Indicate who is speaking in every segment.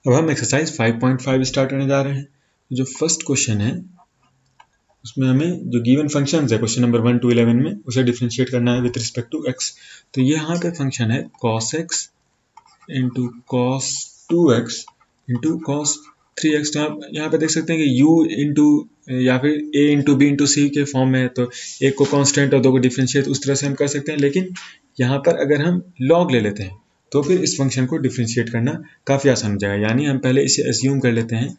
Speaker 1: अब हम exercise 5.5 start करने जा रहे हैं। जो फर्स्ट क्वेश्चन है उसमें हमें जो गिवन फंक्शन है क्वेश्चन नंबर 1 to 11 में उसे डिफ्रेंशिएट करना है विद रिस्पेक्ट टू एक्स। तो ये यहाँ पे फंक्शन है cos x into cos 2x into cos 3x। तो आप यहाँ पे देख सकते हैं कि u इंटू या फिर a इंटू बी इंटू सी के फॉर्म में है, तो एक को कांस्टेंट और दो को डिफ्रेंशिएट उस तरह से हम कर सकते हैं। लेकिन यहाँ पर अगर हम log ले लेते हैं तो फिर इस फंक्शन को डिफ्रेंशिएट करना काफ़ी आसान हो जाएगा। यानी हम पहले इसे एज्यूम कर लेते हैं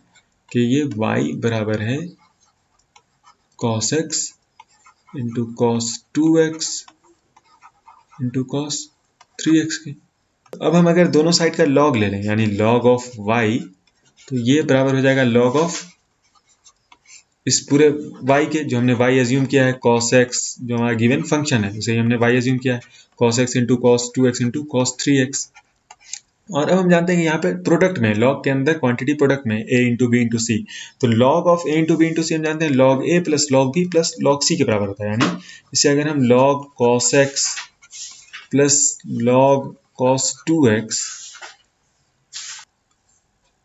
Speaker 1: कि ये y बराबर है cos x into cos 2x into cos 3x के। अब हम अगर दोनों साइड का log ले लें यानी log ऑफ y, तो ये बराबर हो जाएगा log ऑफ इस पूरे y के, जो हमने y एज्यूम किया है cos x, जो हमारा गिवन फंक्शन है उसे हमने y एज्यूम किया है cos x into cos 2x into cos 3x। और अब हम जानते हैं कि यहाँ पे प्रोडक्ट में log के अंदर क्वांटिटी प्रोडक्ट में a into b into c, तो log of a into b into c हम जानते हैं log a plus log b plus log c के बराबर होता है। यानी इसे अगर हम log cos x plus log cos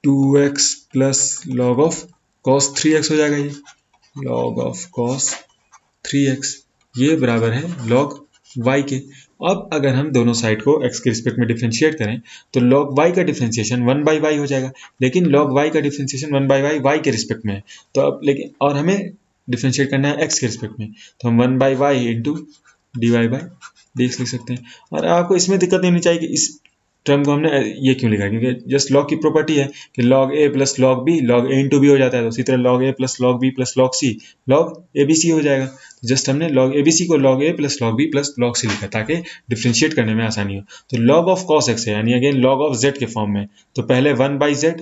Speaker 1: 2x plus log of cos 3x हो जाएगा। ये log ऑफ cos 3x ये बराबर है log y के। अब अगर हम दोनों साइड को x के रिस्पेक्ट में डिफरेंशिएट करें तो log y का डिफरेंशिएशन 1 by y हो जाएगा। लेकिन log y का डिफरेंशिएशन 1 by y के रिस्पेक्ट में है, तो अब लेकिन और हमें डिफरेंशिएट करना है x के रिस्पेक्ट में, तो हम 1 by y into d y by d x लिख सकते हैं। और आपको इसमें दिक्कत नहीं होनी चाहिए कि इस टर्म को हमने ये क्यों लिखा है, क्योंकि जस्ट log की प्रॉपर्टी है कि log a plus log b log a into b हो जाता है, तो उसी तरह log a plus log b plus log c log abc हो जाएगा। तो जस्ट हमने log abc को log a plus log b plus log c लिखा ताकि डिफ्रेंशिएट करने में आसानी हो। तो log ऑफ cos x है यानी अगेन log ऑफ z के फॉर्म में, तो पहले 1 by z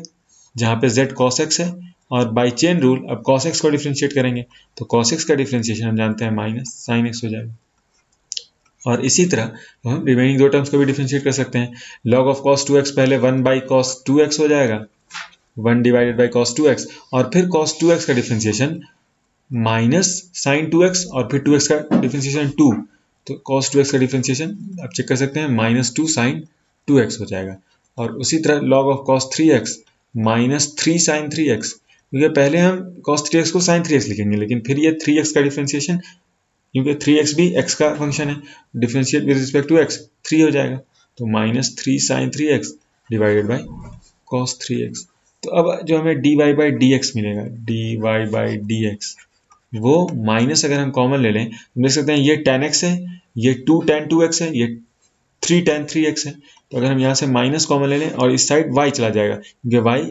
Speaker 1: जहाँ पे z cos x है, और बाई चेन रूल अब cos x को डिफ्रेंशिएट करेंगे तो cos x का डिफ्रेंशिएशन हम जानते हैं माइनस sin x हो जाएगा। और इसी तरह हम रिमेनिंग दो टर्म्स को भी डिफरेंशिएट कर सकते हैं। log ऑफ cos 2x पहले 1 by cos 2x हो जाएगा, 1 डिवाइडेड बाई cos 2x, और फिर cos 2x का डिफरेंशिएशन माइनस sin 2x और फिर 2x का डिफरेंशिएशन 2, तो cos 2x का डिफरेंशिएशन आप चेक कर सकते हैं माइनस 2 sin 2x हो जाएगा। और उसी तरह log of cos 3x minus 3 sin 3x, क्योंकि पहले हम cos 3x को sin 3x लिखेंगे, लेकिन फिर ये 3x का डिफरेंशिएशन, क्योंकि 3x भी x का फंक्शन है, differentiate with respect to x 3 हो जाएगा, तो minus 3 sin 3x divided by cos 3x। तो अब जो हमें dy बाई dx मिलेगा, dy बाई dx, वो माइनस अगर हम कॉमन ले लें तो देख सकते हैं ये tan x है, ये 2 tan 2x है, ये 3 tan 3x है। तो अगर हम यहाँ से माइनस कॉमन ले लें और इस साइड y चला जाएगा, क्योंकि y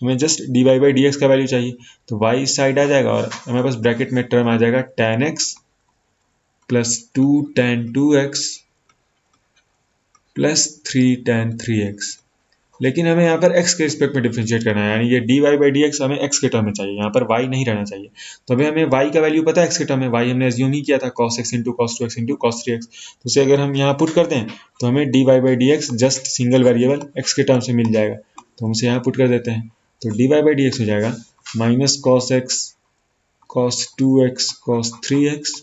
Speaker 1: हमें जस्ट dy बाई dx का वैल्यू चाहिए, तो y इस साइड आ जाएगा और हमारे पास ब्रैकेट में टर्म आ जाएगा tan x plus 2 tan 2x plus 3 tan 3x। लेकिन हमें यहाँ पर x के रिस्पेक्ट में डिफरेंशिएट करना है, यानी ये dy बाई dx हमें x के टर्म में चाहिए, यहाँ पर y नहीं रहना चाहिए। तो अभी हमें y का वैल्यू पता है x के टर्म में, y हमने एज्यूम ही किया था cos x into cos 2x into cos 3x, तो उसे अगर हम यहाँ पुट कर दें तो हमें dy by dx just single variable x के टर्म से मिल जाएगा, तो हम उसे यहाँ पुट कर देते हैं। तो dy बाई dx हो जाएगा minus cos x cos 2x cos 3x,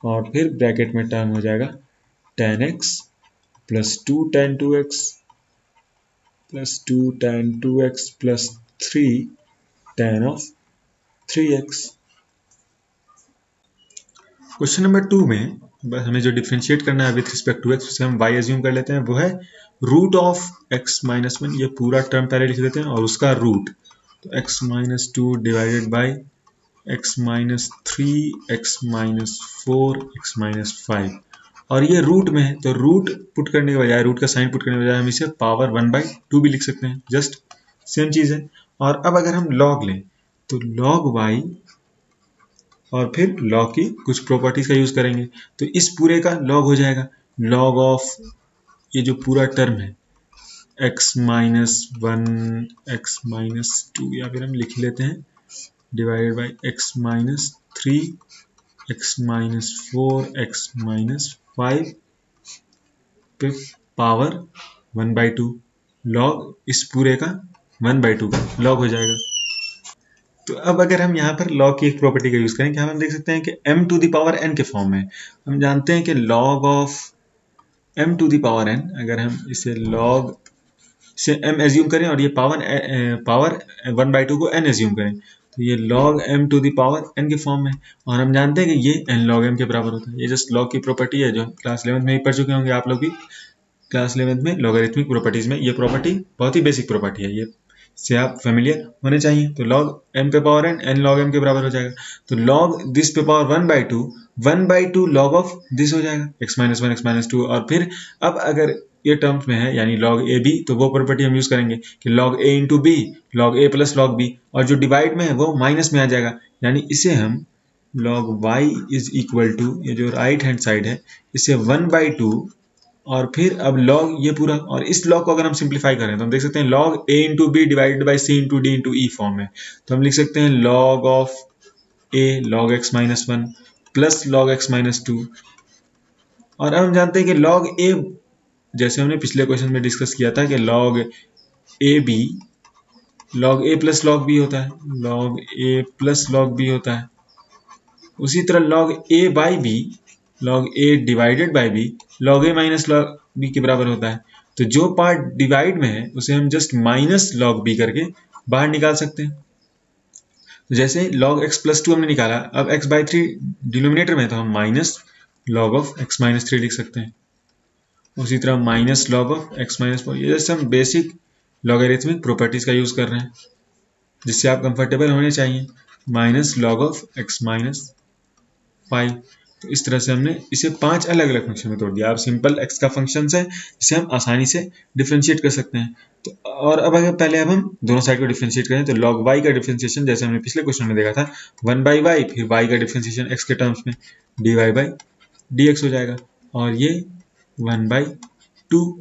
Speaker 1: और फिर ब्रैकेट में टर्म हो जाएगा tan x plus 2 tan 2x plus 2 tan 2x plus 3 tan of 3x। Question number 2 में बस हमें जो डिफरेंशिएट करना है विथ रिस्पेक्ट टू x, उसे हम y एज्यूम कर लेते हैं, वो है रूट ऑफ x माइनस 1, ये पूरा टर्म पहले लिख देते हैं और उसका रूट, तो x minus 2 divided by x minus 3 x minus 4 x minus 5, और ये रूट में है तो रूट पुट करने के बजाय, रूट का साइन पुट करने के बजाय हम इसे पावर 1/2 भी लिख सकते हैं, जस्ट सेम चीज़ है। और अब अगर हम लॉग लें तो log y और फिर log की कुछ प्रॉपर्टीज का यूज करेंगे, तो इस पूरे का log हो जाएगा log ऑफ ये जो पूरा टर्म है x माइनस 1 x माइनस 2, या फिर हम लिख लेते हैं divided by x minus 3 x minus 4 x minus 5 पे पावर 1/2, log इस पूरे का 1/2 का log हो जाएगा। तो अब अगर हम यहाँ पर log की एक प्रॉपर्टी का यूज करें, क्या हम देख सकते हैं कि m to the power n के फॉर्म में, हम जानते हैं कि log of m to the power n, अगर हम इसे log इसे m एज्यूम करें और ये पावर 1/2 को n एज्यूम करें, तो ये log m to the power n के फॉर्म में, और हम जानते हैं कि ये n log m के बराबर होता है। ये जस्ट log की प्रॉपर्टी है जो क्लास 11 में ही पढ़ चुके होंगे आप लोग भी। क्लास 11 में लॉगरिथमिक प्रॉपर्टीज में ये प्रॉपर्टी बहुत ही बेसिक प्रॉपर्टी है, ये से आप फेमिलियर होने चाहिए। तो log m पे पावर n log m के बराबर हो जाएगा, तो log दिस पे पावर 1/2 log ऑफ दिस हो जाएगा x - 1 x - 2। और फिर अब अगर ये टर्म्स में है यानी log a b, तो वो प्रॉपर्टी हम यूज करेंगे कि log a into b log a plus log b, और जो डिवाइड में है वो माइनस में आ जाएगा, यानी इसे हम log y is equal to, ये जो राइट हैंड साइड है इसे 1/2, और फिर अब log ये पूरा, और इस log को अगर हम सिंप्लीफाई करें तो हम देख सकते हैं log a into b divided by c into d into e form में, तो हम लिख सकते हैं log of a log x - 1 plus log x - 2। और अब हम जानते हैं कि log a, जैसे हमने पिछले क्वेश्चन में डिस्कस किया था कि log a b log a plus log b होता है, log a plus log b होता है। उसी तरह log a by b log a divided by b log a minus log b के बराबर होता है। तो जो पार्ट डिवाइड में है उसे हम जस्ट माइनस log b करके बाहर निकाल सकते हैं। तो जैसे log x प्लस 2 हमने निकाला, अब x बाई 3 डिनोमिनेटर में, तो हम माइनस log ऑफ x - 3 लिख सकते हैं। उसी तरह माइनस log ऑफ x - 4, ये जैसे हम बेसिक लॉगरिथमिक प्रॉपर्टीज का यूज कर रहे हैं जिससे आप कंफर्टेबल होने चाहिए। माइनस log ऑफ x - 5, तो इस तरह से हमने इसे 5 अलग अलग फंक्शन में तोड़ दिया। अब सिंपल x का फंक्शन है जिसे हम आसानी से डिफ्रेंशिएट कर सकते हैं। तो और अब अगर पहले अब हम दोनों साइड को डिफ्रेंशिएट करें तो log y का डिफ्रेंशिएशन जैसे हमने पिछले क्वेश्चन में देखा था 1/y, फिर y का डिफ्रेंशिएशन x के टर्म्स में dy/dx हो जाएगा, और ये 1/2।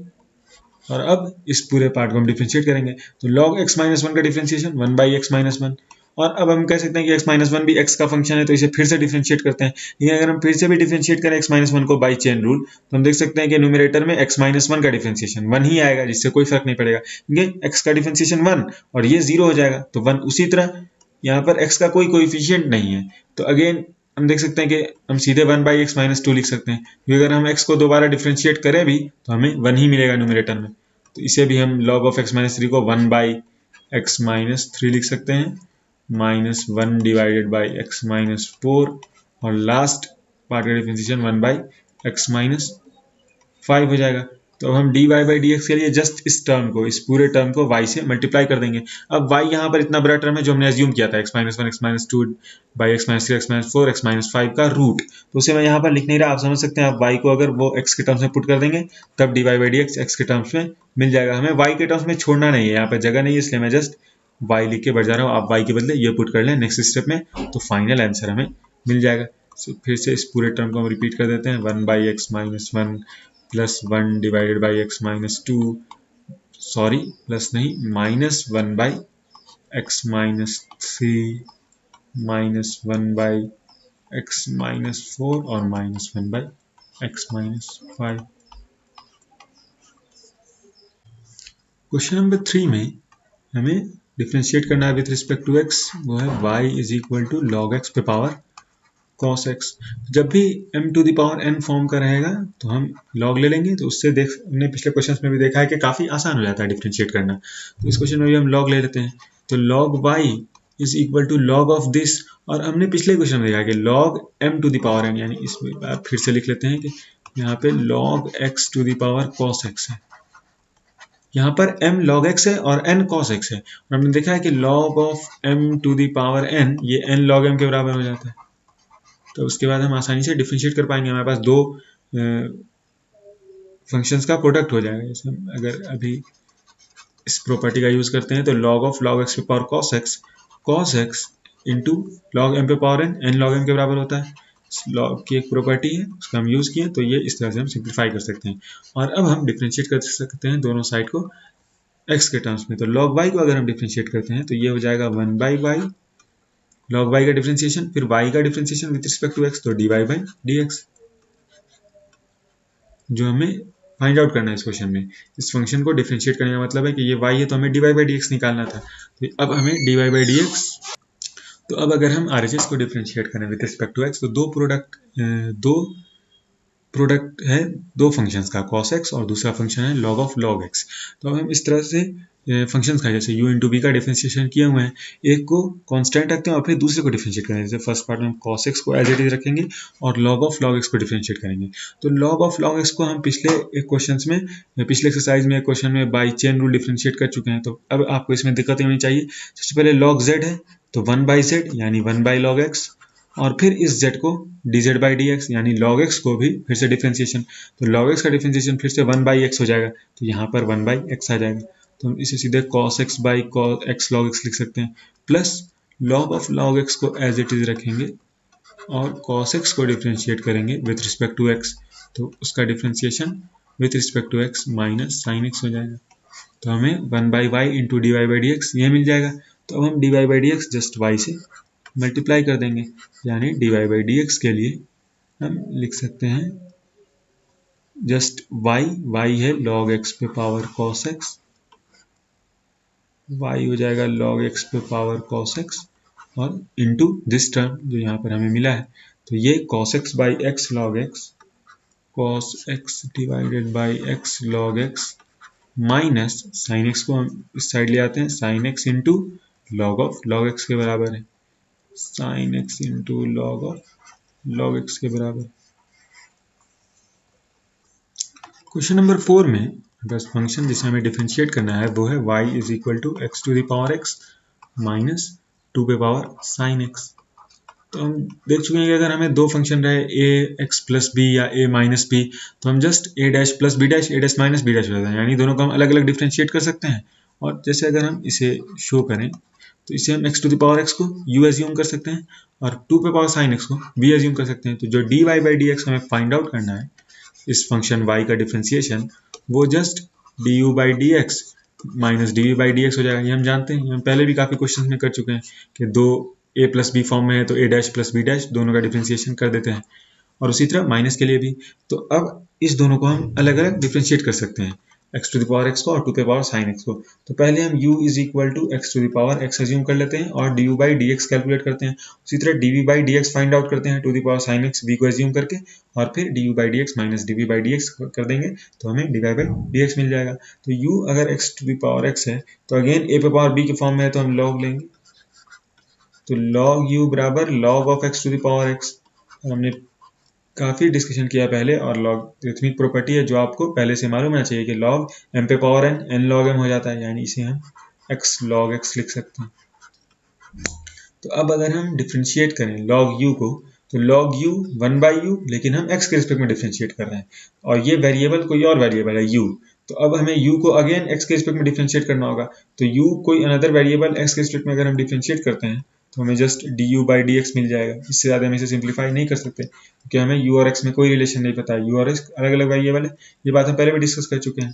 Speaker 1: और अब इस पूरे पार्ट को हम डिफ्रेंशिएट करेंगे तो log x - 1 का डिफ्रेंशिएशन 1/x - 1। और अब हम कह सकते हैं कि x - 1 भी x का फंक्शन है, तो इसे फिर से डिफ्रेंशिएट करते हैं। लेकिन अगर हम फिर से भी डिफ्रेंशिएट करें x - 1 को बाई चेन रूल, तो हम देख सकते हैं कि न्यूमरेटर में x - 1 का डिफ्रेंशिएशन 1 ही आएगा, जिससे कोई फर्क नहीं पड़ेगा क्योंकि x का डिफ्रेंशिएशन 1 और ये 0 हो जाएगा, तो 1। उसी तरह यहाँ पर x का कोई कोएफिशिएंट नहीं है, तो अगेन हम देख सकते हैं कि हम सीधे 1/x - 2 लिख सकते हैं, क्योंकि अगर हम x को दोबारा डिफ्रेंशिएट करें भी तो हमें 1 ही मिलेगा न्यूमरेटर में। तो इसे भी हम log ऑफ x - 3 को 1/x - 3 लिख सकते हैं, -1 डिवाइडेड बाई x - 4, और लास्ट पार्ट का डिफरेंशिएशन 1/x - 5 हो जाएगा। तो अब हम dy/dx के लिए जस्ट इस टर्म को, इस पूरे टर्म को y से मल्टीप्लाई कर देंगे। अब y यहाँ पर इतना बड़ा टर्म है जो हमने एज्यूम किया था, x - 1 x - 2 by x - 3 x - 4 x - 5 का रूट, तो उसे मैं यहाँ पर लिख नहीं रहा, आप समझ सकते हैं। आप y को अगर वो x के टर्म्स में पुट कर देंगे तब dy/dx x के टर्म्स में मिल जाएगा। हमें y के टर्म्स में छोड़ना नहीं है, यहाँ पर जगह नहीं है, इसलिए मैं जस्ट y लिख के बढ़ जा रहा हूँ। आप y के बदले ये पुट कर लें नेक्स्ट स्टेप में, तो फाइनल आंसर हमें मिल जाएगा। फिर से इस पूरे टर्म को हम रिपीट कर देते हैं, 1/x - 1 plus 1 divided by x - 2, sorry plus नहीं, -1/x - 3 -1/x - 4 और -1/x - 5। क्वेश्चन नंबर 3 में हमें डिफ्रेंशिएट करना है विथ रिस्पेक्ट टू x, वो है y is equal to log x पे पावर cos x। जब भी m to the power n form का रहेगा तो हम log ले लेंगे, तो उससे हमने पिछले क्वेश्चंस में भी देखा है कि काफ़ी आसान हो जाता है डिफ्रेंशिएट करना। तो इस क्वेश्चन में भी हम log ले लेते हैं, तो log y is equal to log of this, और हमने पिछले क्वेश्चन में देखा कि log m to the power n, यानी इसमें आप फिर से लिख लेते हैं कि यहाँ पे log x to the power cos x है, यहाँ पर m log x है और n cos x है, और हमने देखा है कि log of m to the power n ये n log m के बराबर हो जाता है। तो उसके बाद हम आसानी से डिफ्रेंशिएट कर पाएंगे, हमारे पास दो फंक्शंस का प्रोडक्ट हो जाएगा। जैसे हम अगर अभी इस प्रॉपर्टी का यूज करते हैं तो log x पे power cos x into log m पे पावर n log m के बराबर होता है। log की एक प्रॉपर्टी है, उसका हम यूज किए, तो ये इस तरह से हम सिंप्लीफाई कर सकते हैं। और अब हम डिफ्रेंशिएट कर सकते हैं दोनों साइड को x के टर्म्स में। तो log y को अगर हम डिफ्रेंशिएट करते हैं तो ये हो जाएगा 1/y log y का डिफरेंशिएशन, फिर y का differentiation with respect to x, तो dy/dx, जो हमें फाइंड आउट करना है इस क्वेश्चन में। इस फंक्शन को डिफरेंशिएट करने का मतलब है कि ये y है तो हमें dy/dx निकालना था, तो अब हमें dy/dx। तो अब अगर हम RHS को डिफरेंशिएट करें विद रिस्पेक्ट टू x, तो दो प्रोडक्ट है दो फंक्शंस का, cos x और दूसरा फंक्शन है log ऑफ log x। तो अब हम इस तरह से फंक्शंस का जैसे u इंटू वी का डिफरेंशिएशन किए हुए हैं, एक को कांस्टेंट रखते हैं और फिर दूसरे को डिफरेंशिएट करेंगे। जैसे फर्स्ट पार्ट में हम cos x को एज इट इज रखेंगे और log ऑफ log x को डिफरेंशिएट करेंगे। तो log ऑफ log x को हम पिछले एक्सरसाइज में एक क्वेश्चन में बाई चेन रूल डिफरेंशिएट कर चुके हैं। तो अब आपको इसमें दिक्कत होनी चाहिए। सबसे पहले log z है तो 1/z यानी 1/log x, और फिर इस z को dz by dx यानी log x को भी फिर से डिफरेंशिएशन, तो log x का डिफरेंशिएशन फिर से 1/x हो जाएगा, तो यहाँ पर 1/x आ जाएगा। तो हम इसे सीधे cos x by cos x log x लिख सकते हैं, plus log of log x को एज इट इज रखेंगे और cos x को डिफरेंशिएट करेंगे विथ रिस्पेक्ट टू x, तो उसका differentiation with respect to x minus sine x हो जाएगा। तो हमें 1/y into d y by d x ये मिल जाएगा। तो अब हम d y by d x just y से मल्टीप्लाई कर देंगे, यानी d y by d x के लिए हम लिख सकते हैं जस्ट y है log x पे पावर cos x, y हो जाएगा log x पे पावर cos x और इंटू दिस टर्म जो यहाँ पर हमें मिला है, तो ये cos x by x log x, cos x divided by x log x minus sine x को हम इस साइड ले आते हैं, sine x into log of log x के बराबर है, sine x into log of log x के बराबर। क्वेश्चन नंबर 4 में बस फंक्शन जिसे हमें डिफरेंशिएट करना है वो है y is equal to x to the power x minus 2 पे पावर साइन x। तो हम देख चुके हैं कि अगर हमें दो फंक्शन रहे a x प्लस बी या a माइनस बी, तो हम just a dash plus b dash a dash minus b dash हो जाता है, यानी दोनों को हम अलग अलग डिफरेंशिएट कर सकते हैं। और जैसे अगर हम इसे शो करें तो इसे हम x to the power x को u एज्यूम कर सकते हैं और 2 पे पावर साइन x को v एज्यूम कर सकते हैं। तो जो dy बाई डी एक्स हमें फाइंड आउट करना है इस फंक्शन y का डिफरेंशिएशन, वो just du by d x minus dv by d x हो जाएगा। ये हम जानते हैं, हम पहले भी काफ़ी क्वेश्चन में कर चुके हैं कि दो a प्लस बी फॉर्म में है तो a dash plus b dash दोनों का डिफरेंशिएशन कर देते हैं, और उसी तरह माइनस के लिए भी। तो अब इस दोनों को हम अलग अलग डिफरेंशिएट कर सकते हैं, x to the power x को और 2 पे पावर साइन x को। तो पहले हम u is equal to x to the power x assume कर लेते हैं और du by d x calculate करते हैं। उसी तरह dv by d x find out करते हैं 2 the power sine x v को एज्यूम करके, और फिर du by d x minus dv by d x कर देंगे तो हमें dy बाई डी एक्स मिल जाएगा। तो u अगर x to the power x है तो अगेन a पे पावर b के फॉर्म में है तो हम log लेंगे, तो log u बराबर log of x to the power x। हमने काफ़ी डिस्कशन किया पहले, और लॉगरिथमिक प्रॉपर्टी है जो आपको पहले से मालूम होना चाहिए कि log m पे पावर n log m हो जाता है, यानी इसे हम x log x लिख सकते हैं। तो अब अगर हम डिफरेंशिएट करें log u को, तो log u 1/u, लेकिन हम x के रिस्पेक्ट में डिफरेंशिएट कर रहे हैं और ये वेरिएबल कोई और वेरिएबल है u। तो अब हमें u को अगेन x के रिस्पेक्ट में डिफरेंशिएट करना होगा। तो u कोई अनदर वेरिएबल x के रिस्पेक्ट में अगर हम डिफरेंशिएट करते हैं तो हमें just du by d x मिल जाएगा। इससे ज़्यादा हम इसे सिंप्लीफाई नहीं कर सकते क्योंकि हमें u और x में कोई रिलेशन नहीं पता है, u और x अलग अलग वेरिएबल है, ये बात हम पहले भी डिस्कस कर चुके हैं।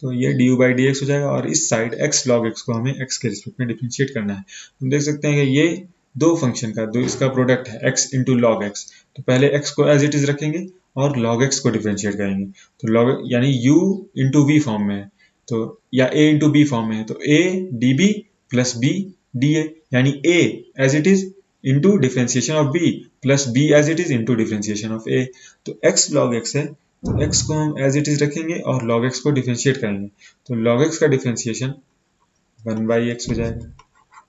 Speaker 1: तो ये du बाई डी एक्स हो जाएगा और इस साइड x log x को हमें x के रिस्पेक्ट में डिफरेंशिएट करना है। हम देख सकते हैं कि ये दो फंक्शन का इसका प्रोडक्ट है x इंटू लॉग एक्स। तो पहले x को एज इट इज रखेंगे और log x को डिफरेंशिएट करेंगे, तो log यानी u इंटू v फॉर्म में है तो, या a इंटू b फॉर्म में है तो a db plus b dA, यानी a as it is into differentiation of b plus b as it is into differentiation of a। तो x log x है तो x को हम एज इट इज रखेंगे और log x को differentiate करेंगे, तो log x का डिफरेंशिएशन 1/x हो जाएगा,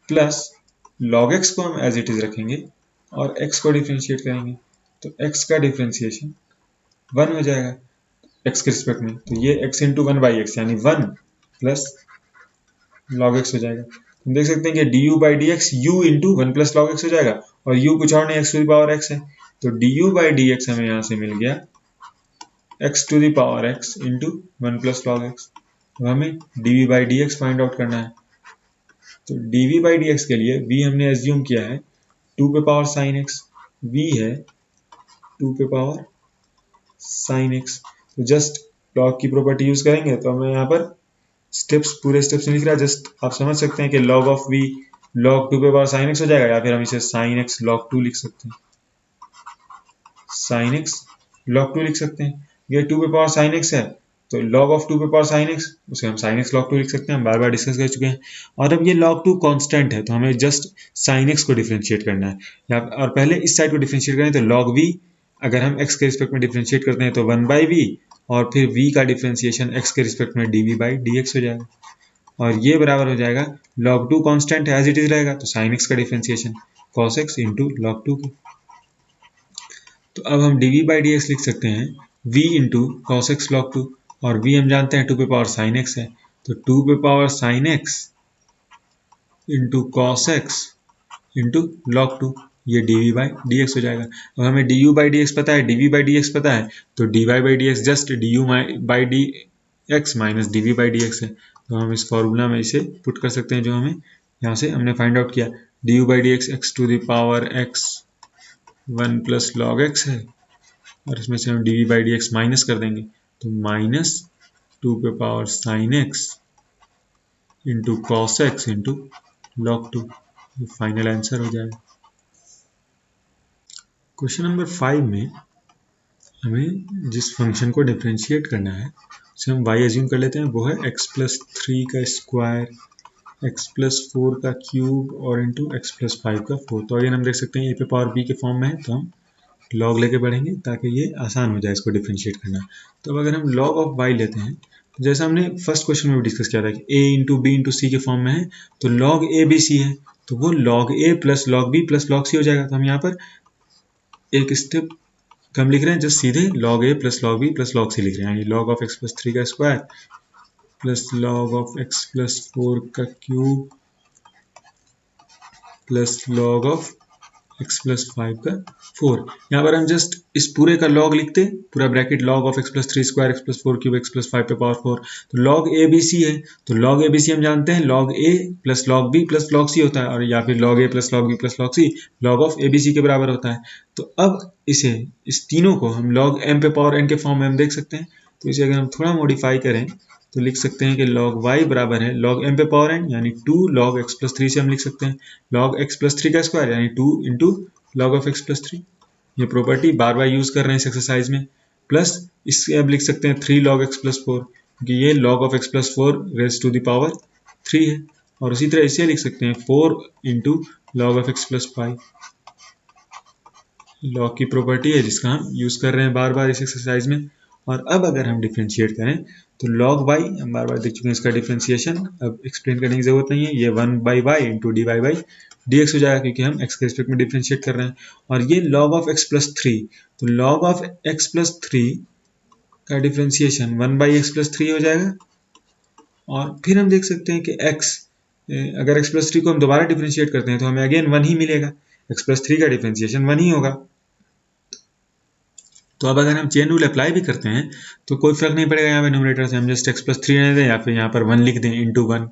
Speaker 1: प्लस log x को हम एज इट इज रखेंगे और x को डिफरेंशिएट करेंगे तो x का डिफरेंशिएशन 1 हो जाएगा x के रिस्पेक्ट में। तो ये x इंटू 1/x यानी 1 प्लस log x हो जाएगा। हम देख सकते हैं कि du by d x u into 1 plus log x हो जाएगा, और u कुछ और नहीं x to the power x है, तो du बाई डी एक्स हमें यहाँ से मिल गया x to the power x into 1 plus log x। तो हमें dv by d x find out करना है। तो dv बाई डी एक्स के लिए v हमने एज्यूम किया है 2 पे पावर साइन x, v है 2 पे पावर साइन x। तो जस्ट log की प्रॉपर्टी यूज करेंगे तो हमें यहाँ पर पूरे स्टेप्स नहीं लिख रहा, जस्ट आप समझ सकते हैं कि log ऑफ v log 2 पे पावर साइन x हो जाएगा, या फिर हम इसे साइन x log 2 लिख सकते हैं, साइन x log 2 लिख सकते हैं। ये 2 पे पावर साइन x है तो log ऑफ 2 पे पावर साइन x उसे हम साइन x log 2 लिख सकते हैं, हम बार बार डिस्कस कर चुके हैं। और अब ये log 2 कांस्टेंट है तो हमें जस्ट साइन x को डिफरेंशिएट करना है, और पहले इस साइड को डिफरेंशिएट करें तो log v अगर हम x के रिस्पेक्ट में डिफ्रेंशिएट करते हैं तो 1/v और फिर v का डिफ्रेंशिएशन x के रिस्पेक्ट में dv/dx हो जाएगा और ये बराबर हो जाएगा log 2 constant as it is रहेगा तो sin x का differentiation cos x into log 2 की। तो अब हम dv/dx लिख सकते हैं v into cos x log 2 और v हम जानते हैं 2 पे पावर sin x है तो 2 पे power sin x into cos x into log 2 ये dv/dx हो जाएगा। अब हमें du/dx पता है, dv/dx पता है तो dy/dx just du/dx minus dv/dx है तो हम इस फॉर्मूला में इसे पुट कर सकते हैं जो हमें यहाँ से हमने फाइंड आउट किया। du/dx x to the power x 1 plus log x है और इसमें से हम dv/dx माइनस कर देंगे तो माइनस 2 पे power sin x into cos x into log 2 ये फाइनल आंसर हो जाएगा। क्वेश्चन नंबर 5 में हमें जिस फंक्शन को डिफरेंशिएट करना है उसे हम y एज्यूम कर लेते हैं, वो है x प्लस 3 का स्क्वायर x प्लस 4 का क्यूब और इंटू x प्लस 5 का 4। तो अगेन हम देख सकते हैं a पे पावर b के फॉर्म में है तो हम log लेके बढ़ेंगे ताकि ये आसान हो जाए इसको डिफरेंशिएट करना। तो अब अगर हम log ऑफ y लेते हैं तो जैसा हमने फर्स्ट क्वेश्चन में भी डिस्कस किया था कि a into b into c के फॉर्म में है तो log a b c है तो वो log a plus log b plus log c हो जाएगा। तो हम यहाँ पर एक स्टेप कम लिख रहे हैं, जस्ट सीधे log a plus log b plus log c लिख रहे हैं, यानी log ऑफ x प्लस 3 का square plus log of x plus 4 का cube plus log of x plus 5 का 4। यहाँ पर हम जस्ट इस पूरे का log लिखते, पूरा bracket log of x plus 3 square x plus 4 cube x plus 5 पे पावर 4 तो log a b c है तो log a b c हम जानते हैं log a plus log b plus log c होता है और या फिर log a plus log b plus log c log of a b c के बराबर होता है। तो अब इस तीनों को हम log m पे पावर n के फॉर्म में हम देख सकते हैं तो इसे अगर हम थोड़ा मॉडिफाई करें तो लिख सकते हैं कि log y बराबर है log m पे पावर n यानी 2 log x प्लस 3 से हम लिख सकते हैं log x प्लस 3 का स्क्वायर यानी 2 into log of x plus 3। ये प्रॉपर्टी बार बार यूज कर रहे हैं इस एक्सरसाइज में। प्लस इससे अब लिख सकते हैं 3 log x प्लस 4 क्योंकि ये log of x plus 4 raise to the power 3 है और उसी तरह इसे लिख सकते हैं 4 into log of x plus 5। log की प्रॉपर्टी है जिसका हम यूज कर रहे हैं बार बार इस एक्सरसाइज में। और अब अगर हम डिफ्रेंशिएट करें तो log y हम बार बार देख चुके हैं इसका डिफ्रेंशिएशन, अब एक्सप्लेन करने की जरूरत नहीं है, ये 1/y इंटू dy/dx हो जाएगा क्योंकि हम x के रिस्पेक्ट में डिफ्रेंशिएट कर रहे हैं। और ये log ऑफ x प्लस 3 तो log ऑफ x प्लस 3 का डिफ्रेंशिएशन 1/x प्लस 3 हो जाएगा और फिर हम देख सकते हैं कि x अगर x प्लस 3 को हम दोबारा डिफ्रेंशिएट करते हैं तो हमें अगेन 1 ही मिलेगा, x प्लस 3 का डिफ्रेंशिएशन 1 ही होगा। तो अब अगर हम चेन रूल अप्लाई भी करते हैं तो कोई फर्क नहीं पड़ेगा, यहाँ पे न्यूमरेटर से हम जस्ट x प्लस 3 रहने दें या फिर यहाँ पर 1 लिख दें इंटू 1।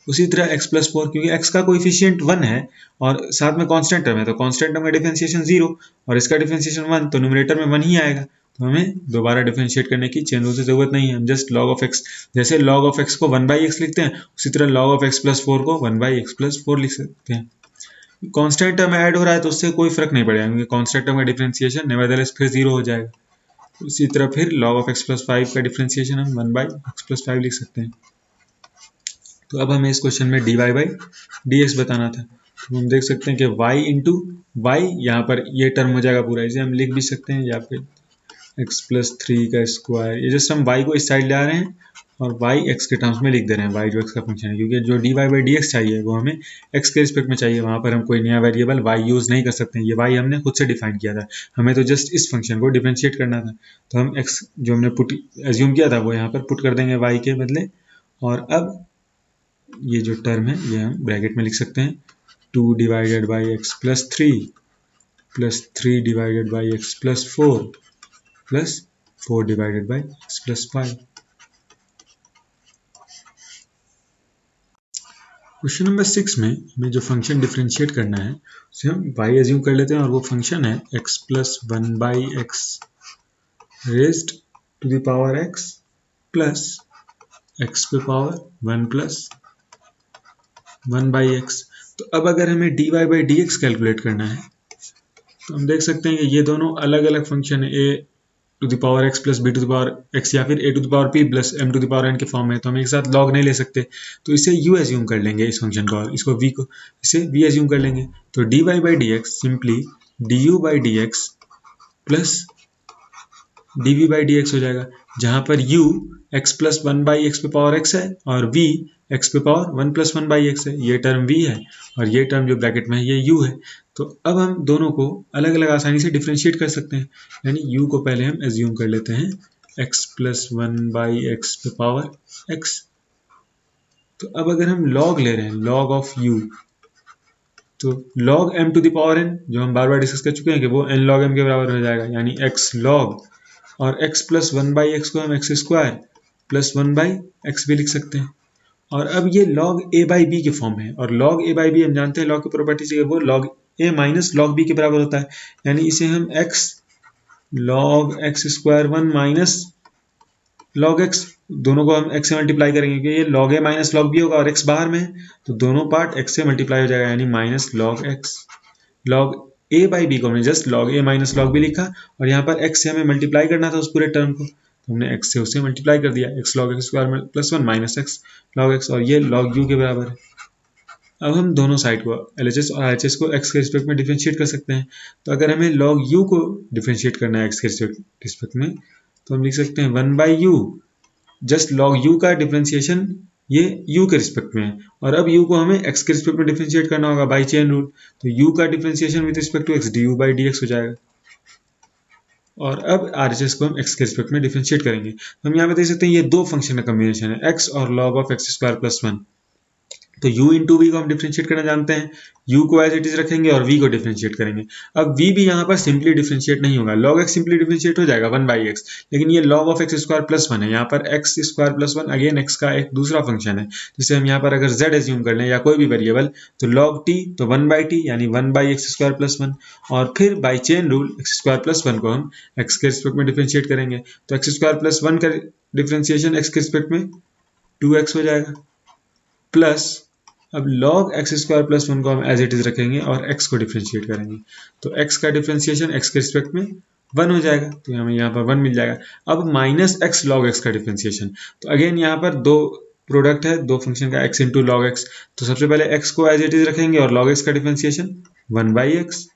Speaker 1: उसी तरह x प्लस 4 क्योंकि x का कोएफिशिएंट 1 है और साथ में कांस्टेंट टर्म है तो कांस्टेंट टर्म का डिफरेंशिएशन 0 और इसका डिफरेंशिएशन 1 तो न्यूमरेटर में 1 ही आएगा तो हमें दोबारा डिफरेंशिएट करने की चेन रूल से जरूरत नहीं है। हम जस्ट log ऑफ x जैसे log ऑफ x को 1/x लिखते हैं उसी तरह log ऑफ x प्लस 4 को 1/x प्लस 4 लिख सकते हैं। कांस्टेंट टर्म ऐड हो रहा है तो उससे कोई फर्क नहीं पड़ेगा क्योंकि कांस्टेंट टर्म का डिफरेंशिएशन नेवरदलेस फिर 0 हो जाएगा। उसी तरह फिर log ऑफ x प्लस 5 का डिफरेंशिएशन हम 1/x प्लस 5 लिख सकते हैं। तो अब हमें इस क्वेश्चन में dy/dx बताना था तो हम देख सकते हैं कि y इंटू y यहाँ पर ये टर्म हो जाएगा पूरा, इसे हम लिख भी सकते हैं या फिर x प्लस 3 का स्क्वायर, ये जस्ट हम y को इस साइड ले आ रहे हैं और y x के टर्म्स में लिख दे रहे हैं, y जो x का फंक्शन है क्योंकि जो dy/dx चाहिए वो हमें x के रिस्पेक्ट में चाहिए, वहाँ पर हम कोई नया वेरिएबल y यूज़ नहीं कर सकते हैं, ये y हमने खुद से डिफाइन किया था, हमें तो जस्ट इस फंक्शन को डिफरेंशिएट करना था तो हम x जो हमने पुट एज्यूम किया था वो यहाँ पर पुट कर देंगे y के बदले। और अब ये जो टर्म है ये हम ब्रैकेट में लिख सकते हैं 2 divided by x plus 3 plus 3 divided by x plus 4 plus 4 divided by x plus 5। Question number 6 में हमें जो फंक्शन डिफरेंशिएट करना है उसे हम y एज्यूम कर लेते हैं और वो फंक्शन है x plus 1/x raised to the power x plus x पे पावर 1 प्लस 1/x। तो अब अगर हमें dy/dx कैलकुलेट करना है तो हम देख सकते हैं कि ये दोनों अलग अलग फंक्शन है, a to the power x plus b to the power x या फिर a to the power p plus m to the power n के फॉर्म में, तो हम एक साथ log नहीं ले सकते तो इसे u एज्यूम कर लेंगे इस फंक्शन का और इसको v को इसे v एज्यूम कर लेंगे। तो dy/dx simply du/dx plus dv by d x हो जाएगा, जहां पर u x plus one by x पे पावर x है और v x पे power one plus one by x है। ये टर्म v है और ये टर्म जो ब्रैकेट में है ये u है। तो अब हम दोनों को अलग अलग आसानी से डिफ्रेंशिएट कर सकते हैं, यानी u को पहले हम एज्यूम कर लेते हैं x plus one by x पे पावर x। तो अब अगर हम log ले रहे हैं, log ऑफ u, तो log m to the power n जो हम बार बार डिस्कस कर चुके हैं कि वो n log m के बराबर हो जाएगा, यानी x log, और x plus one by x को हम x square plus one by x भी लिख सकते हैं। और अब ये log a बाई बी के फॉर्म है, और log a बाई बी हम जानते हैं log की प्रॉपर्टी से वो log a minus log b के बराबर होता है, यानी इसे हम x log x square one minus log x, दोनों को हम x से मल्टीप्लाई करेंगे क्योंकि ये log a minus log b होगा और x बाहर में है, तो दोनों पार्ट x से मल्टीप्लाई हो जाएगा, यानी minus log x। log a by b को हमने just log a minus log b लिखा, और यहाँ पर x से हमें मल्टीप्लाई करना था उस पूरे टर्म को, तो हमने x से उसे मल्टीप्लाई कर दिया, x log x square plus one minus x log x, और ये log u के बराबर है। अब हम दोनों साइड को LHS और RHS को x के रिस्पेक्ट में डिफरेंशिएट कर सकते हैं। तो अगर हमें log u को डिफरेंशिएट करना है x के रिस्पेक्ट में, तो हम लिख सकते हैं one by you, just log u का डिफरेंशिएशन ये u के रिस्पेक्ट में है, और अब u को हमें x के रिस्पेक्ट में डिफरेंशिएट करना होगा बाई चेन रूल, तो u का differentiation with respect to x du by dx हो जाएगा। और अब RHS को हम x के रिस्पेक्ट में डिफरेंशिएट करेंगे, तो हम यहाँ पे देख सकते हैं ये दो फंक्शन का कॉम्बिनेशन है, x और log of x square plus one. तो u इंटू वी को हम डिफरेंशिएट करना जानते हैं, u को एज इट इज रखेंगे और v को डिफरेंशिएट करेंगे। अब v भी यहाँ पर सिंपली डिफरेंशिएट नहीं होगा, log x सिंपली डिफरेंशिएट हो जाएगा वन बाई एक्स, लेकिन ये log of x square plus one है, यहाँ पर x square plus one again x का एक दूसरा फंक्शन है, जिसे हम यहाँ पर अगर z एज्यूम कर लें या कोई भी वेरिएबल, तो log t तो वन बाई टी यानी one by x square plus one, और फिर by chain rule x square plus one को हम x के रिस्पेक्ट में डिफरेंशिएट करेंगे, तो एक्स स्क्वायर प्लस वन का डिफरेंशिएशन x के रिस्पेक्ट में 2x हो जाएगा, प्लस अब log x square plus one को हम एज इट इज रखेंगे और x को डिफरेंशिएट करेंगे, तो x का डिफरेंशिएशन x के रिस्पेक्ट में 1 हो जाएगा, तो हमें यहाँ पर 1 मिल जाएगा। अब माइनस x log x का डिफरेंशिएशन, तो अगेन यहाँ पर दो प्रोडक्ट है दो फंक्शन का x इंटू log x, तो सबसे पहले x को एज इट इज रखेंगे और log x का डिफरेंशिएशन 1 बाई एक्स,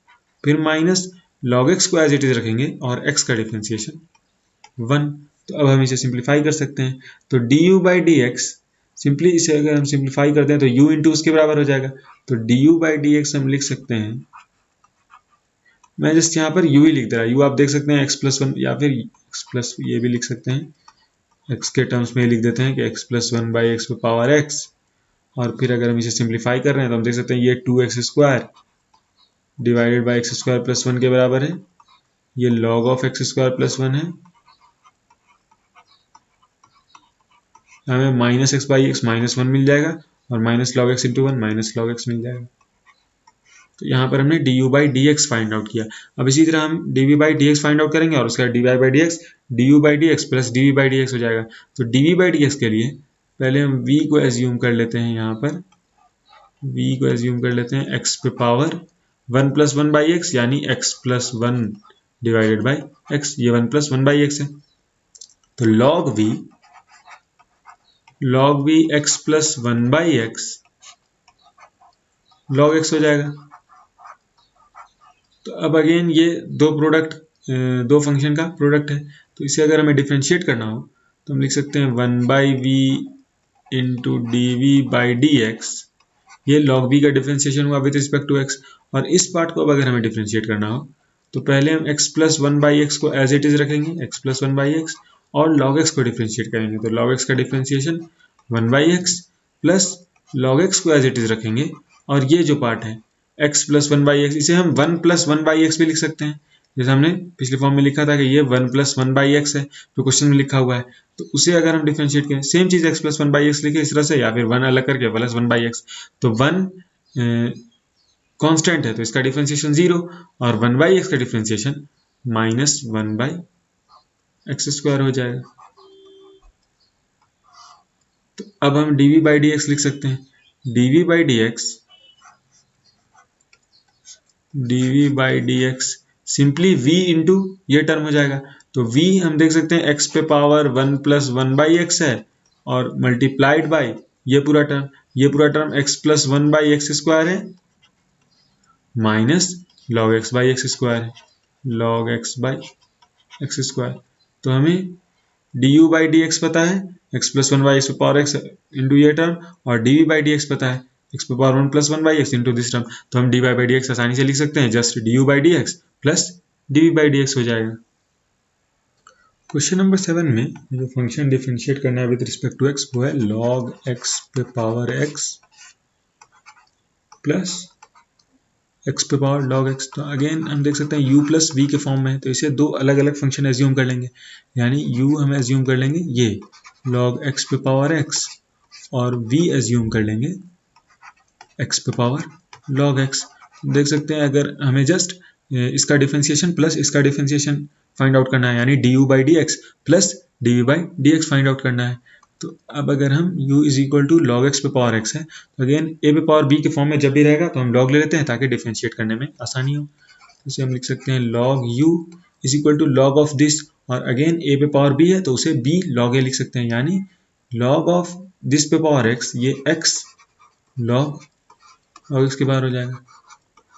Speaker 1: फिर माइनस log x को एज इट इज रखेंगे और x का डिफरेंशिएशन 1। तो अब हम इसे सिंप्लीफाई कर सकते हैं, तो du by d x, simply इसे अगर हम सिंप्लीफाई करते हैं तो u इंटू उसके बराबर हो जाएगा, तो du बाई डी एक्स हम लिख सकते हैं, मैं जस्ट यहाँ पर u ही लिख दे रहा, u आप देख सकते हैं x प्लस वन, या फिर x प्लस ये भी लिख सकते हैं, x के टर्म्स में लिख देते हैं कि x plus one by x पे पावर x, और फिर अगर हम इसे सिंप्लीफाई कर रहे हैं तो हम देख सकते हैं ये 2x square divided by x square plus one के बराबर है, ये log of x square plus one है, हमें minus x by x minus one मिल जाएगा, और minus log x into one minus log x मिल जाएगा। तो यहाँ पर हमने d u by d x find out किया। अब इसी तरह हम d v by d x find out करेंगे और उसके बाद D y by d x, d u by d x plus d v by d x हो जाएगा। तो d v by d x के लिए पहले हम v को एज्यूम कर लेते हैं, यहाँ पर v को एज्यूम कर लेते हैं x पे power one plus one by x, यानी x plus one divided by x, ये one plus one by x है। तो log v x plus one by x log x हो जाएगा। तो अब अगेन ये दो फंक्शन का प्रोडक्ट है, तो इसे अगर हमें डिफरेंशिएट करना हो तो हम लिख सकते हैं one by v into d v by d x, ये log v का डिफरेंशिएशन हुआ विद रिस्पेक्ट टू x। और इस पार्ट को अब अगर हमें डिफरेंशिएट करना हो तो पहले हम x plus one by x को एज इट इज रखेंगे, x plus one by x, और log x को डिफरेंशिएट करेंगे, तो log x का differentiation one by x plus log x को एज इट इज रखेंगे, और ये जो पार्ट है x plus one by x, इसे हम one plus one by x भी लिख सकते हैं, जैसे हमने पिछले फॉर्म में लिखा था कि ये one plus one by x है जो क्वेश्चन में लिखा हुआ है। तो उसे अगर हम डिफरेंशिएट करें, सेम चीज x plus one by x लिखे इस तरह से, या फिर वन अलग करके प्लस वन बाई एक्स, तो वन कांस्टेंट है तो इसका डिफरेंशिएशन 0, और वन बाई एक्स का differentiation minus one by x square हो जाएगा। तो अब हम dv बाई डी एक्स लिख सकते हैं, dv by d x simply v into ये टर्म हो जाएगा। तो v हम देख सकते हैं x पे power one plus one by x है, और मल्टीप्लाइड बाई ये पूरा term x plus one by x square है, minus log x by x square है, log x by x square. तो हमें d u by d x पता है, x plus one by x power x into ये term, और d v by d x पता है, x power one plus one by x into this term. तो हम d y by d x आसानी से लिख सकते हैं, just d u by d x plus d v by d x हो जाएगा। क्वेश्चन नंबर 7 में जो फंक्शन डिफरेंशिएट करना है विद रिस्पेक्ट टू एक्स वो है लॉग एक्स पे पावर एक्स प्लस एक्स पे पावर लॉग एक्स। तो अगेन हम देख सकते हैं u प्लस वी के फॉर्म में है, तो इसे दो अलग अलग फंक्शन एज्यूम कर लेंगे, यानी u हम एज्यूम कर लेंगे ये लॉग एक्स पे पावर एक्स और v एज्यूम कर लेंगे एक्स पे पावर लॉग एक्स। देख सकते हैं अगर हमें जस्ट इसका डिफरेंशिएशन प्लस इसका डिफरेंशिएशन फाइंड आउट करना है, यानी d u by d x plus d v by d x find out करना है। तो अब अगर हम u is equal to log x पे पावर x है, तो अगेन a पे पावर b के फॉर्म में जब भी रहेगा तो हम log ले लेते हैं ताकि डिफरेंशिएट करने में आसानी हो। तो इसे हम लिख सकते हैं log u is equal to log of this, और अगेन a पे पावर b है तो उसे b log a लिख सकते हैं, यानी log ऑफ दिस पे पावर x ये x log x के बाहर हो जाएगा।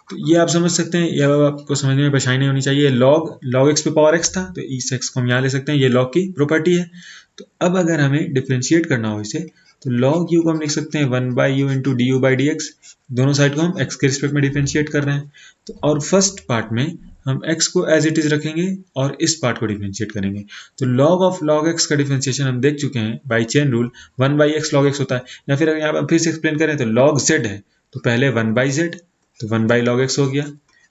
Speaker 1: तो ये आप समझ सकते हैं, ये आपको समझने में परेशानी नहीं होनी चाहिए। log x पे पावर x था तो इस x को हम यहाँ ले सकते हैं, ये log की प्रॉपर्टी है। तो अब अगर हमें डिफरेंशिएट करना हो इसे तो log u को हम लिख सकते हैं 1 by you into D u by d x, दोनों साइड को हम x के रिस्पेक्ट में डिफरेंशिएट कर रहे हैं। तो और फर्स्ट पार्ट में हम x को एज इट इज रखेंगे और इस पार्ट को डिफरेंशिएट करेंगे। तो log ऑफ log x का डिफरेंशिएशन हम देख चुके हैं by chain rule, 1 by x log x होता है, या फिर अगर यहाँ पर फिर से एक्सप्लेन करें तो log z है तो पहले 1 बाई जेड तो 1 बाई log x हो गया,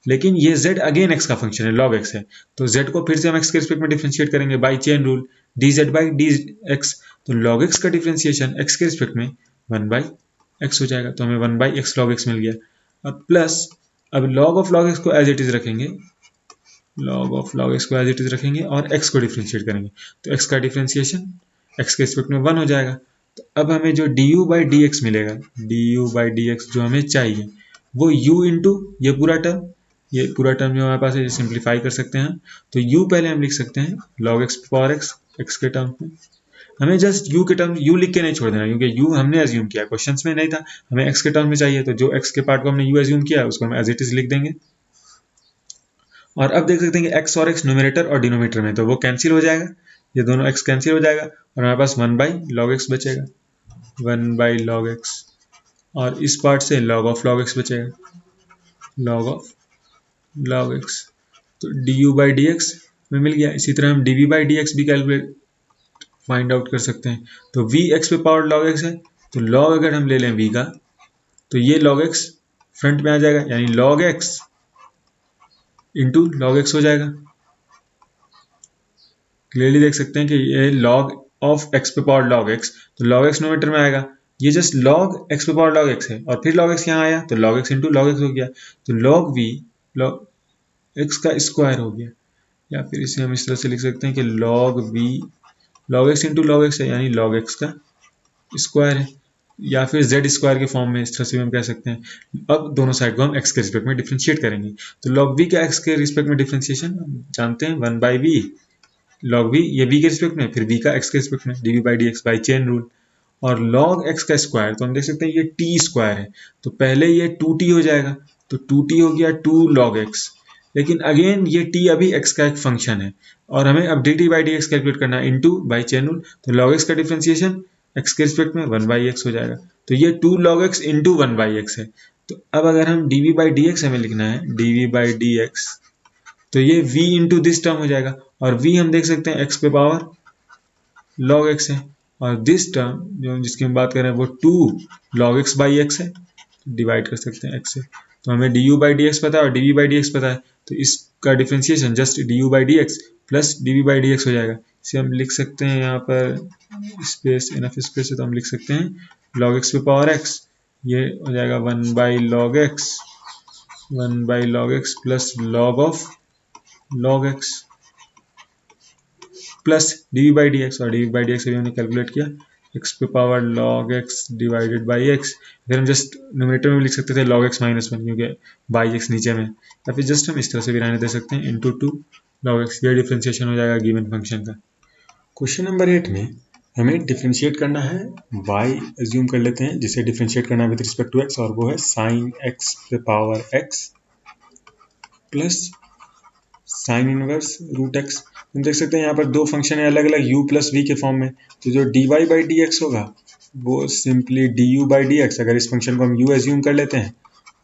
Speaker 1: लेकिन ये z अगेन x का फंक्शन है, log x है, तो z को फिर से हम x के रिस्पेक्ट में डिफरेंशिएट करेंगे by chain rule dz by dx। तो log x का डिफरेंशिएशन x के रिस्पेक्ट में 1 बाई x हो जाएगा, तो हमें 1 बाई एक्स log x मिल गया। अब प्लस अब log ऑफ log x को एज इट इज रखेंगे, log ऑफ log x को एज इट इज रखेंगे और x को डिफरेंशिएट करेंगे, तो x का डिफरेंशिएशन x के रिस्पेक्ट में 1 हो जाएगा। तो अब हमें जो du बाई डी एक्स मिलेगा, du बाई डी एक्स जो हमें चाहिए वो u इंटू ये पूरा टर्म जो हमारे पास है सिंप्लीफाई कर सकते हैं। तो u पहले हम लिख सकते हैं log x पावर x के टर्म में, हमें जस्ट u के टर्म u लिख के नहीं छोड़ देना, क्योंकि u हमने एज्यूम किया, क्वेश्चंस में नहीं था, हमें x के टर्म में चाहिए, तो जो x के पार्ट को हमने u एज्यूम किया उसको हम एज इट इज लिख देंगे। और अब देख सकते हैं कि x और x न्यूमरेटर और डिनोमिनेटर में, तो वो कैंसिल हो जाएगा, ये दोनों x कैंसिल हो जाएगा और हमारे पास 1 बाई log x बचेगा, 1 बाई log x, और इस पार्ट से log ऑफ log x बचेगा, log ऑफ log x। तो du बाई डी एक्स में मिल गया। इसी तरह हम dv बाई डी एक्स भी कैलकुलेट फाइंड आउट कर सकते हैं। तो v x पे पावर log x है, तो log अगर हम ले लें v का तो ये log x फ्रंट में आ जाएगा, यानी log x into log x हो जाएगा। क्लियरली देख सकते हैं कि ये log ऑफ x पे पावर log x, तो log x नोमीटर में आएगा, ये जस्ट log x पे पावर log x है, और फिर log x यहाँ आया तो log x into log x हो गया, तो log v log x का स्क्वायर हो गया, या फिर इसे हम इस तरह से लिख सकते हैं कि log v log x into log x है, यानी log x का स्क्वायर है, या फिर z स्क्वायर के फॉर्म में इस तरह से भी हम कह सकते हैं। अब दोनों साइड को हम x के रिस्पेक्ट में डिफरेंशिएट करेंगे, तो log v का x के रिस्पेक्ट में डिफरेंशिएशन जानते हैं 1 बाई v log v, ये v के रिस्पेक्ट में, फिर v का x के रिस्पेक्ट में dv by d x by chain rule, और log x का स्क्वायर तो हम देख सकते हैं ये t स्क्वायर है, तो पहले ये 2t हो जाएगा, तो 2t हो गया 2 log x, लेकिन अगेन ये t अभी x का एक फंक्शन है और हमें अब dt by d x calculate करना है इनटू बाई चेन रूल, तो log x का डिफरेंशिएशन x के रिस्पेक्ट में 1 बाई एक्स हो जाएगा, तो ये 2 log x into 1 by x है। तो अब अगर हम dv बाई डी एक्स हमें लिखना है, dv बाई डी एक्स, तो ये v इंटू दिस टर्म हो जाएगा, और v हम देख सकते हैं x पे पावर log x है, और दिस टर्म जो जिसकी हम बात कर रहे हैं वो 2 log x बाई एक्स है, डिवाइड कर सकते हैं x से, तो हमें du बाई डी एक्स पता है और dv बाई डी एक्स पता है, तो इसका differentiation just du by d x plus dv by d x हो जाएगा। इसे हम लिख सकते हैं, यहाँ पर स्पेस इनफ स्पेस है तो हम लिख सकते हैं log x पे पावर x, ये हो जाएगा 1 by log x, 1 by log x plus log of log x plus dv by d x, और dv बाई डी एक्स अभी हमने कैलकुलेट किया x पे power log x divided by x, फिर हम जस्ट न्यूमरेटर में लिख सकते थे log x माइनस 1 क्योंकि बाई x नीचे में, या फिर जस्ट हम इस तरह से भी रहने दे सकते हैं इंटू 2 log x, ये डिफरेंशिएशन हो जाएगा गिवन फंक्शन का। क्वेश्चन नंबर 8 में हमें डिफरेंशिएट करना है y एज्यूम कर लेते हैं जिसे डिफरेंशिएट करना है विद रिस्पेक्ट टू x, और वो है sin x पे power x plus sine inverse root x। हम देख सकते हैं यहाँ पर दो फंक्शन है अलग अलग u प्लस वी के फॉर्म में, तो जो dy बाई डी एक्स होगा वो simply du by d x, अगर इस फंक्शन को हम u एज्यूम कर लेते हैं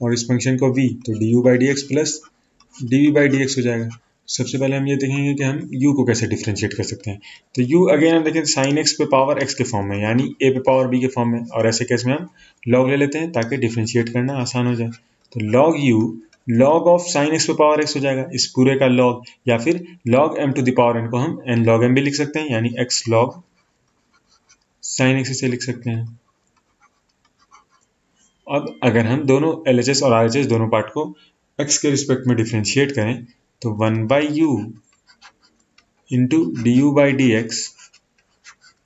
Speaker 1: और इस फंक्शन को v, तो du by d x plus dv by d x हो जाएगा। सबसे पहले हम ये देखेंगे कि हम u को कैसे डिफ्रेंशिएट कर सकते हैं। तो u अगेन हम देखें साइन x पे पावर x के फॉर्म में, यानी a पे पावर b के फॉर्म में, और ऐसे केस में हम log ले लेते हैं ताकि डिफ्रेंशिएट करना आसान हो जाए। तो log u log of sine x पे पावर x हो जाएगा, इस पूरे का log, या फिर log m to the power n को हम n log m भी लिख सकते हैं, यानी x log साइन x इसे लिख सकते हैं। अब अगर हम दोनों LHS और RHS दोनों पार्ट को x के रिस्पेक्ट में डिफ्रेंशिएट करें तो 1 by you into D u by d x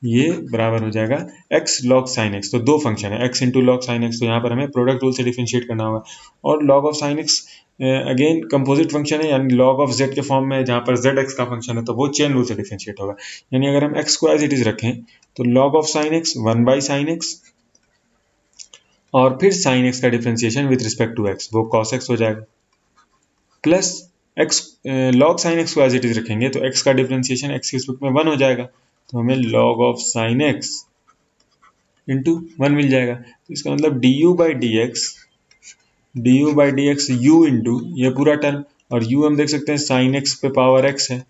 Speaker 1: ये बराबर हो जाएगा x log sin x। तो दो फंक्शन है x into log sine x, तो यहाँ पर हमें प्रोडक्ट रूल से डिफ्रेंशिएट करना होगा। और log of sin x again composite function है, यानी log ऑफ z के फॉर्म में, जहाँ पर z x का फंक्शन है तो वो चेन रूल से डिफ्रेंशिएट होगा। यानी अगर हम x को एज इट इज रखें तो log of sin x 1 by sine x, और फिर sin x का differentiation with respect to x वो cos x हो जाएगा, plus x log sin x को एज इट इज रखेंगे तो x का डिफ्रेंशिएशन x के रिस्पेक्ट में 1 हो जाएगा, तो हमें log of sine x into 1 मिल जाएगा। तो इसका मतलब du by d x u into ये पूरा टर्म, और u हम देख सकते हैं साइन x पे पावर x है,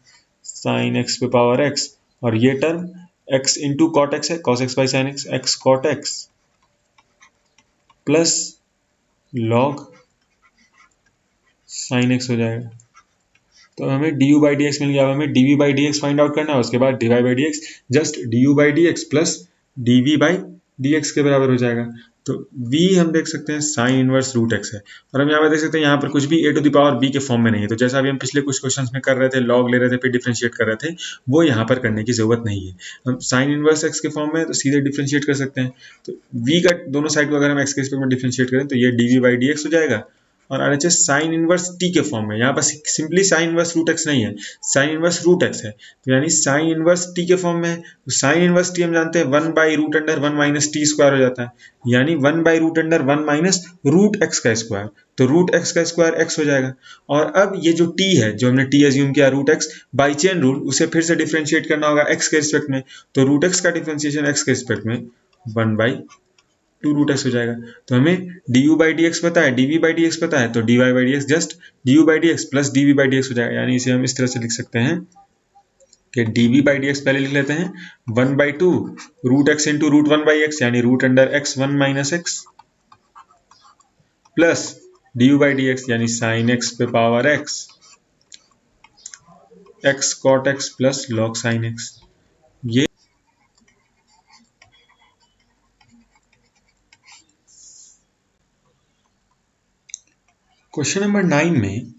Speaker 1: साइन x पे पावर x, और ये term x into cot x है, cos x by sine x, x cot x plus log sine x हो जाएगा। तो हमें du बाई डी एक्स मिल गया। अब हमें dv by d x find out करना है, उसके बाद dy by d x just du by d x plus dv by d x के बराबर हो जाएगा। तो v हम देख सकते हैं साइन इनवर्स रूट x है, और हम यहाँ पर देख सकते हैं यहाँ पर कुछ भी a to the power b के फॉर्म में नहीं है। तो जैसा अभी हम पिछले कुछ क्वेश्चंस में कर रहे थे, लॉग ले रहे थे फिर डिफरेंशिएट कर रहे थे, वो यहाँ पर करने की जरूरत नहीं है। हम साइन इनवर्स x के फॉर्म में तो सीधे डिफरेंशिएट कर सकते हैं। तो v का दोनों साइड को अगर हम x के रिस्पेक्ट में डिफरेंशिएट करें तो ये dv बाई डी एक्स हो जाएगा, और RHS साइन इनवर्स t के फॉर्म में, यहाँ पर simply sine inverse root x नहीं है, साइन इनवर्स रूट x है, तो यानी साइन इनवर्स t के फॉर्म में है। तो साइन इनवर्स t हम जानते हैं 1 by root under 1 minus t square हो जाता है, यानी 1 by root under 1 minus root x का स्क्वायर, तो रूट x का स्क्वायर x हो जाएगा। और अब ये जो t है, जो हमने t एज्यूम किया root x by chain rule, उसे फिर से डिफ्रेंशिएट करना होगा x के रिस्पेक्ट में, तो रूट x का डिफ्रेंशिएशन x के रिस्पेक्ट में 1 बाई 2 रूट एक्स हो जाएगा। तो हमें du बाई डी एक्स पता है, dv बाई डी एक्स पता है, तो dy by d x just du by d x plus dv by d x हो जाएगा। यानी इसे हम इस तरह से लिख सकते हैं कि dv बाई डी एक्स पहले लिख लेते हैं 1 by 2 root x into root 1 by x, यानी root under x 1 minus x, plus du by d x यानी साइन x पे power x, x cot x plus log sine x। ये question number 9 में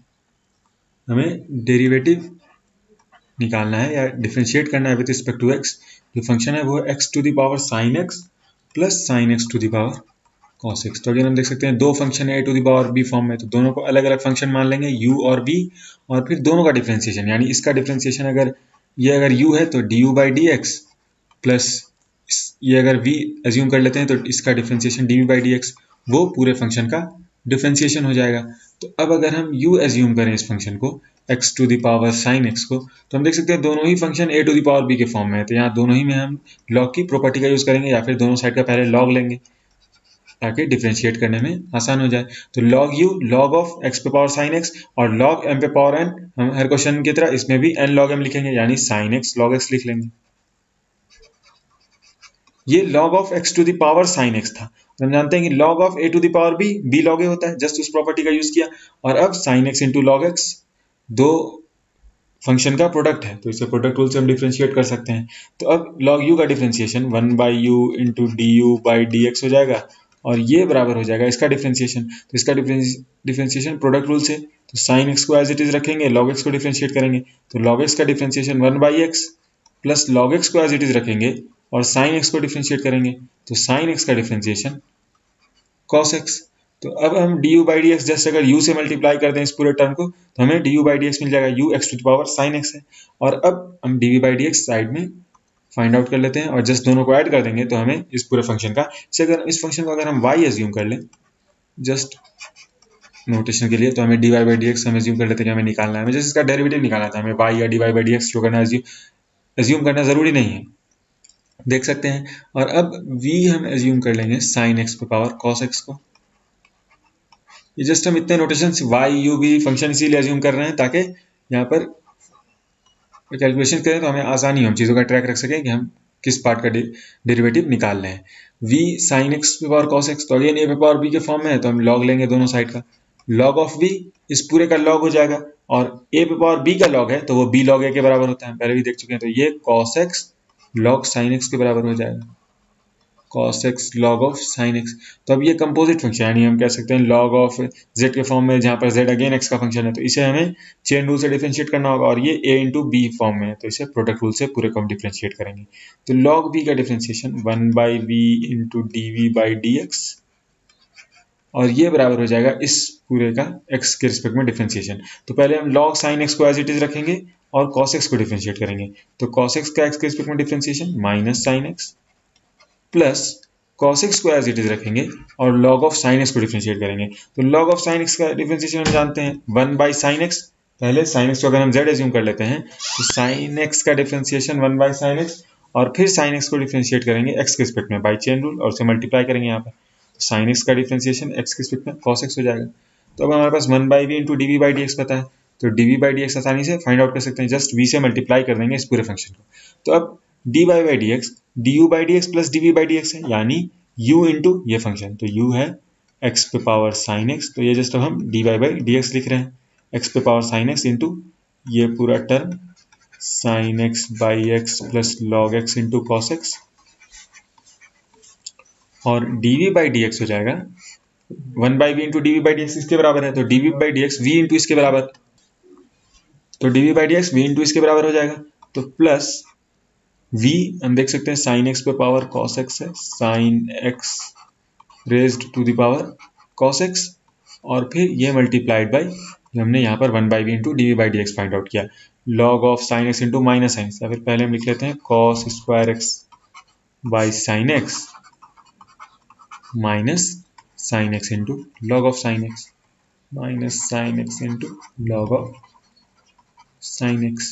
Speaker 1: हमें डेरिवेटिव निकालना है या differentiate करना है विद रिस्पेक्ट टू x। जो फंक्शन है वो है x to the power sine x plus sine x to the power cos x। तो अगेन हम देख सकते हैं दो फंक्शन है a to the power b form में, तो दोनों को अलग अलग फंक्शन मान लेंगे u और v, और फिर दोनों का डिफरेंशिएशन, यानी इसका डिफरेंशिएशन अगर u है तो du by d x plus ये अगर v एज्यूम कर लेते हैं तो इसका differentiation dv by d x, वो पूरे फंक्शन का डिफरेंशिएशन हो जाएगा। तो अब अगर हम u एज्यूम करें इस फंक्शन को x to the power sine x को, तो हम देख सकते हैं दोनों ही function a to the power b के फॉर्म में है, तो यहाँ दोनों ही में हम लॉग की प्रॉपर्टी का यूज करेंगे, या फिर दोनों साइड का पहले लॉग लेंगे ताकि डिफरेंशिएट करने में आसान हो जाए। तो log u log of x पे पावर साइन x, और log m पे पावर n, हम हर क्वेश्चन की तरह इसमें भी n log m लिखेंगे, यानी साइन x log x लिख लेंगे। ये log of x to the power sine x था, हम जानते हैं कि log of a to the power b log a होता है, जस्ट उस प्रॉपर्टी का यूज किया। और अब sin x into log x दो फंक्शन का प्रोडक्ट है, तो इसे प्रोडक्ट रूल से हम डिफरेंशिएट कर सकते हैं। तो अब log u का differentiation 1 by you into D u by d x हो जाएगा, और ये बराबर हो जाएगा इसका डिफरेंशिएशन। तो इसका डिफरेंशिएशन प्रोडक्ट रूल से, तो साइन एक्स को एज इट इज रखेंगे, log x को डिफरेंशिएट करेंगे, तो log x का differentiation 1 by x plus log x को एज इट इज रखेंगे और साइन x को डिफरेंशिएट करेंगे, तो साइन x का डिफरेंशिएशन cos x। तो अब हम du by d x just अगर u से मल्टीप्लाई कर दें इस पूरे टर्म को, तो हमें du बाई डी एक्स मिल जाएगा, u x to the power sine x है। और अब हम dv by d x side में फाइंड आउट कर लेते हैं, और जस्ट दोनों को ऐड कर देंगे तो हमें इस पूरे फंक्शन का, इस फंक्शन को अगर हम y एज्यूम कर लें, जस्ट नोटेशन के लिए, तो हमें d y by d x हम एज्यूम कर लेते हैं कि हमें निकालना है, हमें जैसे इसका डेरिवेटिव निकालना था, हमें वाई या d y by d x जो करना एज्यूम करना ज़रूरी नहीं है, देख सकते हैं। और अब v हम एज्यूम कर लेंगे साइन एक्स पे पावर कॉस एक्स को। ये जस्ट हम इतने notation y u v function इसीलिए एज्यूम कर रहे हैं ताकि यहाँ पर कैलकुलेशन करें तो हमें आसानी हो, हम चीज़ों का ट्रैक रख सकें कि हम किस पार्ट का डेरिवेटिव निकाल रहे हैं। v साइन एक्स पे पावर कॉस एक्स, तो अगेन ए पे पावर b के फॉर्म में है तो हम लॉग लेंगे दोनों साइड का, लॉग ऑफ v इस पूरे का लॉग हो जाएगा, और a पे पावर b का लॉग है तो वो b लॉग a के बराबर होता है, पहले भी देख चुके हैं, तो ये cos x log sine x के बराबर हो जाएगा, cos x log of sin x। तो अब ये कंपोजिट फंक्शन, यानी हम कह सकते हैं log ऑफ z के फॉर्म में, जहाँ पर z अगेन x का फंक्शन है, तो इसे हमें चेन रूल से डिफरेंशिएट करना होगा, और ये a इंटू बी फॉर्म में है तो इसे प्रोडक्ट रूल से पूरे को हम डिफरेंशिएट करेंगे। तो log b का differentiation 1 by v into d v by d x, और ये बराबर हो जाएगा इस पूरे का x के रिस्पेक्ट में डिफरेंशिएशन। तो पहले हम log sin x को एज इट इज रखेंगे और cos x को डिफरेंशिएट करेंगे, तो cos x का x के रिस्पेक्ट में differentiation minus sin x plus cos x को एज इट इज रखेंगे और log ऑफ sin x को डिफरेंशिएट करेंगे। तो log ऑफ sin x का डिफरेंशिएशन हम जानते हैं 1 बाई sin x, पहले sin x को अगर हम z एज्यूम कर लेते हैं तो sin x का डिफरेंशिएशन 1 बाई sin x, और फिर sin x को डिफरेंशिएट करेंगे x के रिस्पेक्ट में बाई चेन रूल, और उसे मल्टीप्लाई करेंगे यहाँ पर, तो sin x का डिफरेंशिएशन x के रिस्पेक्ट में cos x हो जाएगा। तो अब हमारे पास 1 by v into d v by d x पता है, तो d v by d x आसानी से फाइंड आउट कर सकते हैं, जस्ट v से मल्टीप्लाई कर देंगे इस पूरे फंक्शन को। तो अब d y by d x d u by d x plus d v by d x है, यानी u इंटू ये फंक्शन, तो u है x पे पावर साइन x, तो ये जस्ट अब हम d y by d x लिख रहे हैं, x पे पावर साइन x इंटू ये पूरा term sine x by x plus log x into cos x, और d v by d x हो जाएगा 1 by v into d v by d x इसके बराबर है, तो d v by d x v into इसके बराबर, तो d v by d x v into इसके बराबर हो जाएगा, तो प्लस v हम देख सकते हैं साइन x पे पावर cos x है, sine x raised to the power cos x, और फिर ये मल्टीप्लाइड बाई हमने यहाँ पर 1 by v into d v by d x find out किया, log of sine x into minus sine, या फिर पहले हम लिख लेते हैं cos square x by sine x minus sine x into log of sine x minus sine x into log of sine x।